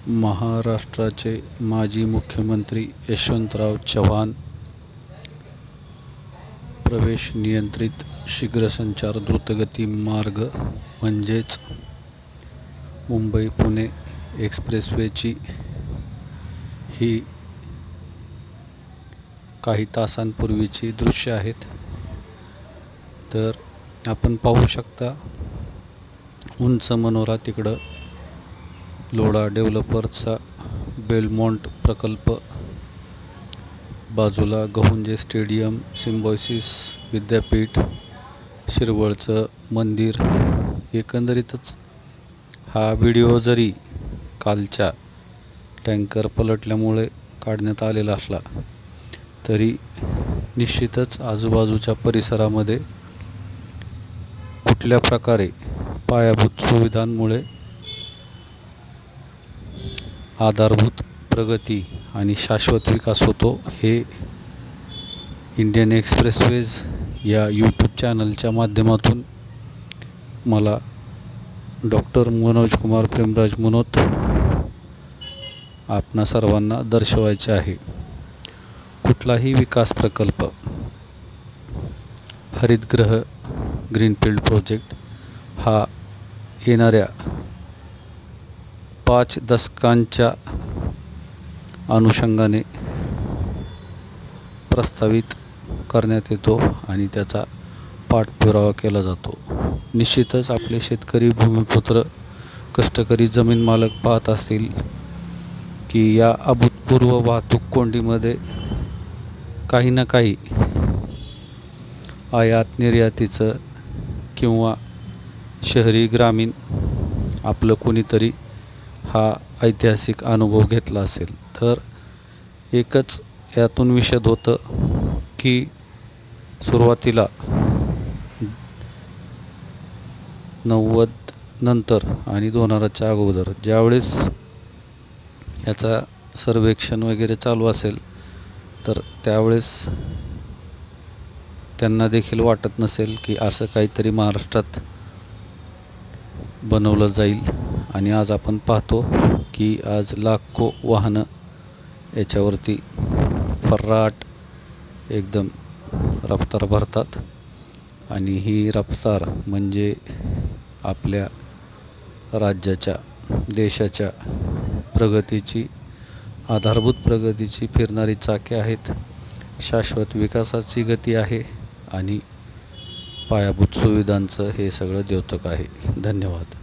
महाराष्ट्राचे माजी मुख्यमंत्री यशवंतराव चव्हाण प्रवेश नियंत्रित शीघ्रसंचार द्रुतगती मार्ग म्हणजेच मुंबई पुणे एक्सप्रेसवेची ही काही तासांपूर्वीची दृश्य आहेत. तर आपण पाहू शकता उंच मनोरा तिकडं लोढा डेव्हलपर्सचा बेलमॉन्ट प्रकल्प, बाजूला गहुंजे स्टेडियम, सिम्बायोसिस विद्यापीठ, शिरवळचं मंदिर. एकंदरीतच हा व्हिडिओ जरी कालच्या टँकर पलटल्यामुळे काढण्यात आलेला असला तरी निश्चितच आजूबाजूच्या परिसरामध्ये कुठल्या प्रकारे पायाभूत सुविधांमुळे आधारभूत प्रगती आणि शाश्वत विकास होतो हे इंडियन एक्सप्रेसवेज या यूट्यूब चॅनलच्या माध्यमातून मला डॉक्टर मनोज कुमार प्रेमराज मुनोत आपणा सर्वांना दर्शवायचे आहे. कुठलाही विकास प्रकल्प, हरितगृह, ग्रीनफील्ड प्रोजेक्ट हा येणाऱ्या 5 दशकांच्या अनुषंगाने प्रस्तावित करण्यात येतो आणि त्याचा पाठपुरावा केला जातो. निश्चितच आपले शेतकरी, भूमिपुत्र, कष्टकरी, जमीन मालक पाहत असतील की या अभूतपूर्व वाहतूक कोंडीमध्ये काही ना काही आयात निर्यातीचं किंवा शहरी ग्रामीण आपलं कोणीतरी हा ऐतिहासिक अनुभव घेतला असेल. तर एकच यातून विशद होतं की सुरुवातीला 90 नंतर आणि 2000च्या अगोदर ज्यावेळेस याचा सर्वेक्षण वगैरे चालू असेल तर त्यावेळेस त्यांना देखील वाटत नसेल की असं काहीतरी महाराष्ट्रात बनवलं जाईल. आणि आज आपण पाहतो की आज लाखो वाहनं याच्यावरती फर्राट एकदम रफ्तार भरतात आणि ही रफ्तार म्हणजे आपल्या राज्याच्या, देशाच्या प्रगतीची, आधारभूत प्रगतीची फिरणारी चाके आहेत. शाश्वत विकासाची गती आहे आणि पायाभूत सुविधांचं हे सगळं द्योतक आहे. धन्यवाद.